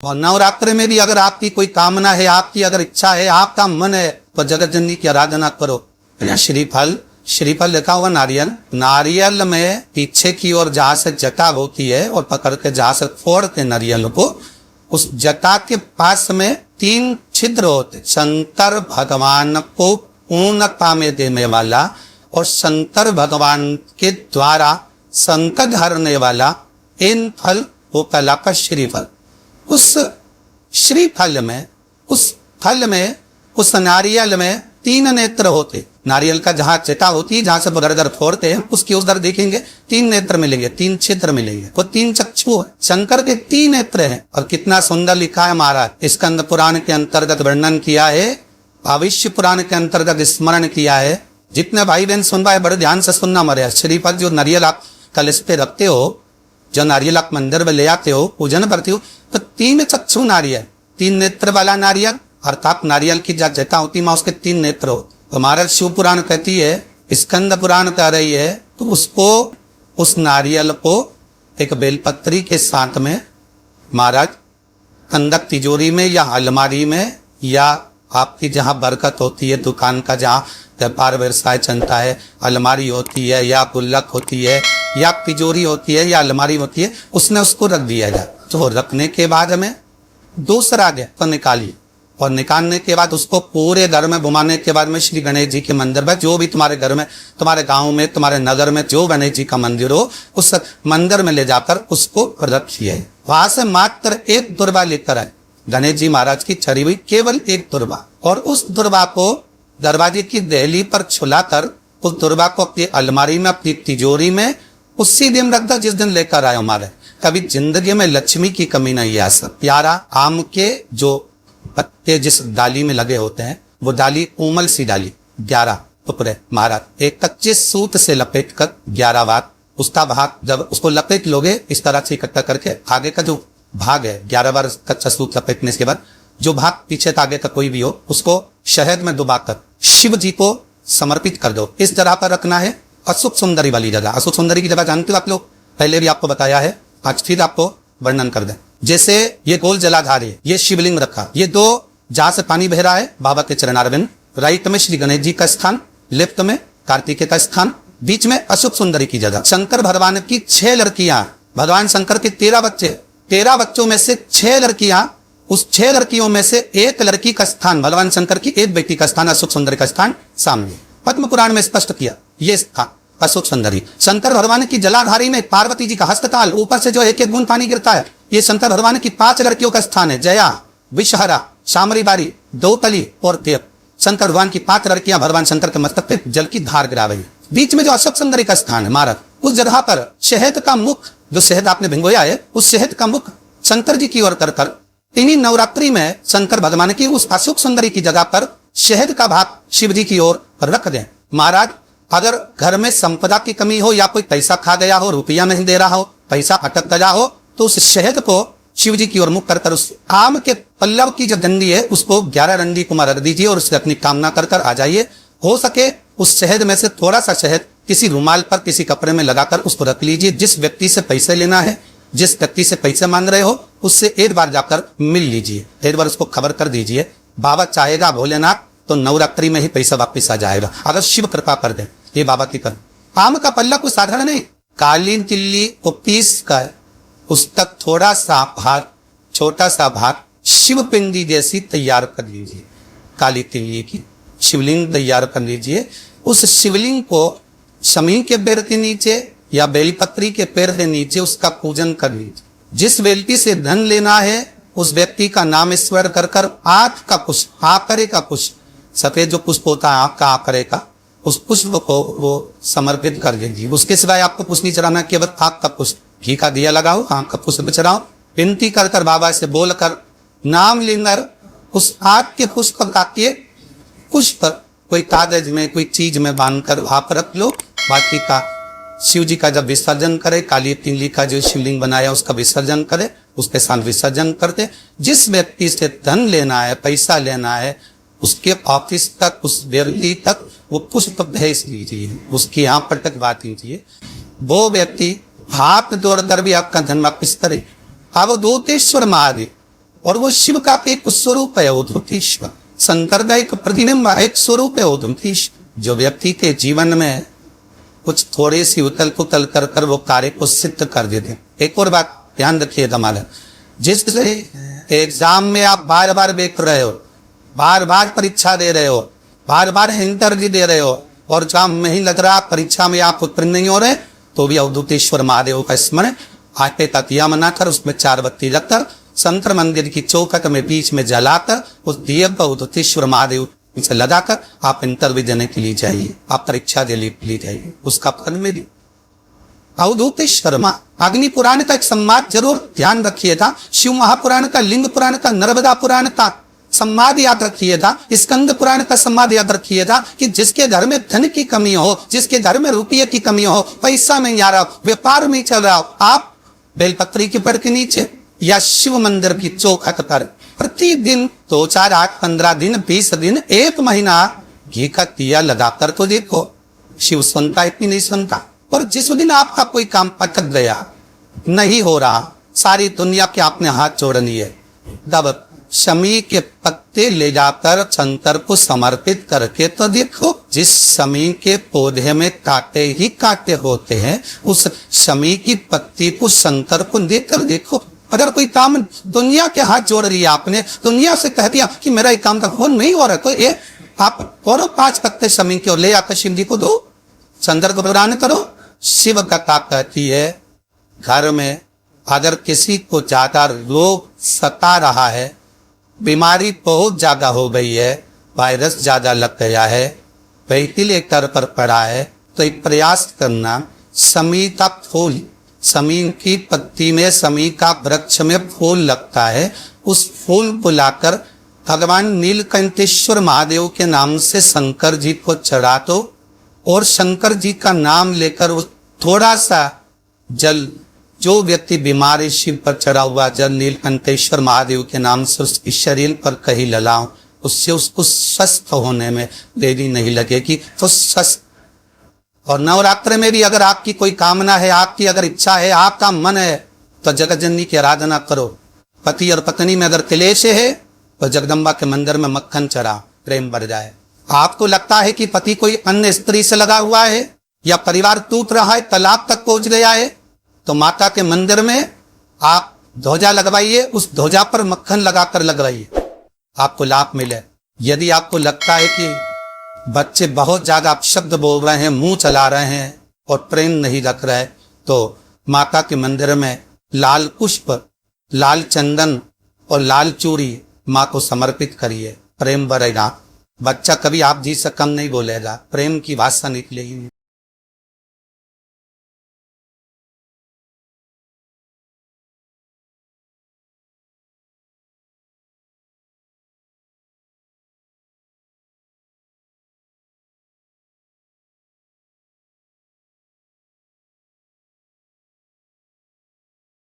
और नवरात्र में भी अगर आपकी कोई कामना है, आपकी अगर इच्छा है, आपका मन है, तो जगत जननी की आराधना करो। श्रीफल, श्रीफल लिखा हुआ नारियल, नारियल में पीछे की ओर जहां से जटा होती है और पकड़ के जहां से फोड़ते नारियल को, उस जटा के पास में 3 छिद्र होते। शंकर भगवान को पूर्णता में देने वाला और शंकर भगवान के द्वारा संकट हरने वाला इन फल वो कहलाता श्रीफल। उस श्रीफल में, उस फल में, उस नारियल में 3 नेत्र होते। नारियल का जहां जटा होती है, जहां से दर फोड़ते हैं, उसकी उधर देखेंगे 3 नेत्र मिलेंगे, 3 छिद्र मिलेंगे। वो 3 चक्षु है, शंकर के 3 नेत्र हैं। और कितना सुंदर लिखा है महाराज। स्कंद पुराण के अंतर्गत वर्णन किया है, भविष्य पुराण के अंतर्गत स्मरण किया है। जितने भाई बहन सुन पाए बड़े ध्यान से सुनना मरे। श्रीफल जो नारियल आप कलश पे रखते हो, जो नारियल आप मंदिर में ले आते हो, पूजन करते हो, तो 3 चक्षु नारियल, 3 नेत्र वाला नारियल, अर्थात नारियल की जटा होती है उसके 3 नेत्र हो। तो महाराज शिव पुराण कहती है, स्कंद पुराण कह रही है, तो उसको, उस नारियल को एक बेलपत्री के साथ में महाराज कंदक तिजोरी में या अलमारी में, या आपकी जहां बरकत होती है, दुकान का जहां व्यापार व्यवसाय चलता है, अलमारी होती है या गुल्लक होती है या तिजोरी होती है या अलमारी होती है, उसने उसको रख दिया जाए। तो रखने के बाद में दूसरा गया तो निकालिए, और निकालने के बाद उसको पूरे घर में घुमाने के बाद में श्री गणेश जी के मंदिर में, जो भी तुम्हारे घर में, तुम्हारे गांव में, तुम्हारे नगर में जो गणेश जी का मंदिर हो, उस मंदिर में ले जाकर उसको रखिए। वहां से मात्र 1 दुर्वा लेकर आए, गणेश जी महाराज की छड़ी हुई केवल 1 दुर्वा, और उस दुर्वा को दरवाजे की दहली पर छुलाकर उस दुर्वा को अपनी अलमारी में, अपनी तिजोरी में उसी दिन रख दो जिस दिन लेकर आए हमारे। कभी जिंदगी में लक्ष्मी की कमी नहीं आ सकती। प्यारा आम के जो पत्ते जिस डाली में लगे होते हैं, वो डाली कोमल सी डाली 11 टुकड़े महाराज एक कच्चे सूत से लपेट कर 11 बार, उसका भाग जब उसको लपेट लोगे इस तरह से इकट्ठा करके, आगे का जो भाग है 11 बार कच्चा सूत लपेटने के बाद जो भाग पीछे आगे का कोई भी हो, उसको शहद में डुबाकर शिव जी को समर्पित कर दो। इस जगह पर रखना है, अशुभ सुंदरी वाली जगह। अशुभ सुंदरी की जगह जानते हो आप लोग, पहले भी आपको बताया है, आज फिर आपको वर्णन कर दें। जैसे ये गोल जलाधार है, ये शिवलिंग रखा, ये 2 जहां से पानी बह रहा है बाबा के चरणारविंद, राइट में श्री गणेश जी का स्थान, लेफ्ट में कार्तिकेय का स्थान, बीच में अशुभ सुंदरी की जगह। शंकर भगवान की 6 लड़कियां, भगवान शंकर के 13 बच्चे, 13 बच्चों में से 6 लड़कियां, उस 6 लड़कियों में से 1 लड़की का स्थान, भगवान शंकर की 1 बेटी का स्थान, अशुभ सुंदरी का स्थान सामने पद्म पुराण में स्पष्ट किया। ये स्थान अशुभ सुंदरी, शंकर भगवान की जलाधारी में पार्वती जी का हस्तताल, ऊपर से जो 1-1 बूंद पानी गिरता है, ये शंकर भगवान की 5 लड़कियों का स्थान है। जया, विषहरा, शामरी बारी, दौतली और देव। शंकर भगवान की 5 लड़कियां भगवान शंकर के मस्तक पे जल की धार गिरा रही है। बीच में जो अशोक सुंदरी का स्थान है महाराज, उस जगह पर शहद का मुख, जो शहद आपने भिंगोया है, उस शहद का मुख शंकर जी की ओर कर इन्हीं नवरात्रि में शंकर भगवान की उस अशोक सुंदरी की जगह पर शहद का भाग शिव जी की ओर रख दें। महाराज अगर घर में संपदा की कमी हो, या कोई पैसा खा गया हो, रुपया नहीं दे रहा हो, पैसा अटक गया हो, तो उस शहद को शिव जी की ओर मुख कर उस आम के पल्लव की जो डंडी है उसको 11 डंडी को रख दीजिए और उससे अपनी कामना कर आ जाइए। हो सके उस शहद में से थोड़ा सा शहद किसी रुमाल पर, किसी कपड़े में लगाकर उसको रख लीजिए। जिस व्यक्ति से पैसे लेना है, जिस व्यक्ति से पैसे मांग रहे हो, उससे 1 बार जाकर मिल लीजिए, 1 बार उसको खबर कर दीजिए। बाबा चाहेगा भोलेनाथ तो नवरात्रि में ही पैसा वापिस आ जाएगा, अगर शिव कृपा कर दे। ये बाबा की कर। आम का पल्ला कोई साधारण नहीं, कालीन तिल्ली को पीस कर उस तक थोड़ा सा भाग, छोटा सा भाग शिव पिंडी जैसी तैयार कर लीजिए। काली तिल्ली की शिवलिंग तैयार कर लीजिए। उस शिवलिंग को शमी के पेड़ के नीचे या बेलपत्री के पेड़ के नीचे उसका पूजन कर लीजिए। जिस व्यक्ति से धन लेना है उस व्यक्ति का नाम ईश्वर कर आँख का पुष्प, आकरे का पुष्प, सफेद जो पुष्प होता है आँख का आकरे का, उस पुष्प को वो समर्पित कर दीजिए। उसके सिवाय आपको कुछ नहीं चढ़ाना, केवल आँख का पुष्प, घी का दिया लगाओ, आँख का पुष्प चढ़ाओ, विनती कर बाबा से बोलकर नाम लेकर उस आँख के पुष्प काटिए, पुष्प कोई कागज में, कोई चीज में बांधकर वहां पर रख लो। बाकी का शिव जी का जब विसर्जन करे, काली तिल्ली का जो शिवलिंग बनाया उसका विसर्जन करे, उसके साथ विसर्जन करते। जिस व्यक्ति से धन लेना है, पैसा लेना है, उसके ऑफिस तक, उस व्यक्ति तक वो पुष्प भेज लीजिए, उसकी यहाँ पर तक बात कीजिए। वो व्यक्ति हाथ जोड़कर भी आपका धन वापिस करे। अब दूतेश्वर महादेव, और वो शिव का एक स्वरूप है उद्धवतीश्वर। शंकर का एक प्रतिबिंब एक स्वरूप है उद्धवतीश्वर। जो व्यक्ति के जीवन में कुछ थोड़ी सी उथल पुथल कर कर वो कार्य को सिद्ध कर देते। एक और बात ध्यान रखिएगा मालिक, जिस एग्जाम में आप बार बार बैठ रहे हो, बार बार परीक्षा दे रहे हो, बार बार इंटरव्यू दे रहे हो और एग्जाम में ही लग रहा परीक्षा में आप उत्तीर्ण नहीं हो रहे, तो भी अवधूतेश्वर महादेव का स्मरण आटे का दिया बनाकर उसमें 4 बत्ती रखकर शंकर मंदिर की चौखट में बीच में जलाकर उस दिए को अवधूतेश्वर महादेव से लगाकर आप इंटरव्यू देने के लिए जाइए, आप परीक्षा देने के लिए जाइए, उसका फल मिले। अवधूतेश्वर अग्नि पुराण का एक संवाद जरूर ध्यान रखिएगा, शिव महापुराण का, लिंग पुराण का, नर्मदा पुराण का संवाद याद रखिएगा, स्कंद पुराण का संवाद याद रखिएगा कि जिसके घर में धन की कमी हो, जिसके घर में रुपये की कमी हो, पैसा नहीं आ रहा हो, व्यापार नहीं चल रहा हो, आप बेलपत्री के पेड़ के नीचे या शिव मंदिर की चौखट पर प्रतिदिन 2, 4, 8, 15 दिन, 20 दिन, 1 महीना घी का दिया लगाकर तो देखो, शिव सुनता है कि नहीं सुनता। और जिस दिन आपका कोई काम अटक गया, नहीं हो रहा, सारी दुनिया के आपने हाथ जोड़ लिए, तब शमी के पत्ते ले जाकर शंकर को समर्पित करके तो देखो, जिस शमी के पौधे में कांटे ही कांटे होते हैं, उस शमी की पत्ती को शंकर को देकर देखो। अगर कोई काम दुनिया के हाथ जोड़ लिया आपने, दुनिया से कह दिया कि मेरा एक काम हो नहीं हो रहा, तो ये आप और 5 पत्ते शमी के और ले आकर शिव जी को दो, शंकर को प्रदान करो। शिव कथा कहती है घर में अगर किसी को ज्यादा रोग सता रहा है, बीमारी बहुत ज्यादा हो गई है, वायरस ज्यादा लग गया है, वेंटिलेटर पर पड़ा है, तो एक प्रयास करना, शमी का फूल, शमी की पत्ती में, शमी का वृक्ष में फूल लगता है, उस फूल को लाकर भगवान नीलकंठेश्वर महादेव के नाम से शंकर जी को चढ़ा दो और शंकर जी का नाम लेकर उस थोड़ा सा जल, जो व्यक्ति बीमार है, शिव पर चढ़ा हुआ जल नीलकंठेश्वर महादेव के नाम से उसके शरीर पर कहीं ललाओ, उससे उसको स्वस्थ होने में देरी नहीं लगेगी, तो स्वस्थ। और नवरात्र में भी अगर आपकी कोई कामना है, आपकी अगर इच्छा है, आपका मन है, तो जगत जननी की आराधना करो। पति और पत्नी में अगर क्लेश है तो जगदम्बा के मंदिर में मक्खन चढ़ा, प्रेम बढ़ जाए। आपको लगता है कि पति कोई अन्य स्त्री से लगा हुआ है या परिवार टूट रहा है, तलाक तक पहुंच गया है, तो माता के मंदिर में आप ध्वजा लगवाइए, उस ध्वजा पर मक्खन लगाकर लगवाइए, आपको लाभ मिले। यदि आपको लगता है कि बच्चे बहुत ज्यादा अपशब्द बोल रहे हैं, मुंह चला रहे हैं और प्रेम नहीं रख रहे, तो माता के मंदिर में लाल पुष्प, लाल चंदन और लाल चूड़ी माँ को समर्पित करिए, प्रेम बढ़ेगा। बच्चा कभी आप जी से कम नहीं बोलेगा, प्रेम की भाषा निकलेगी।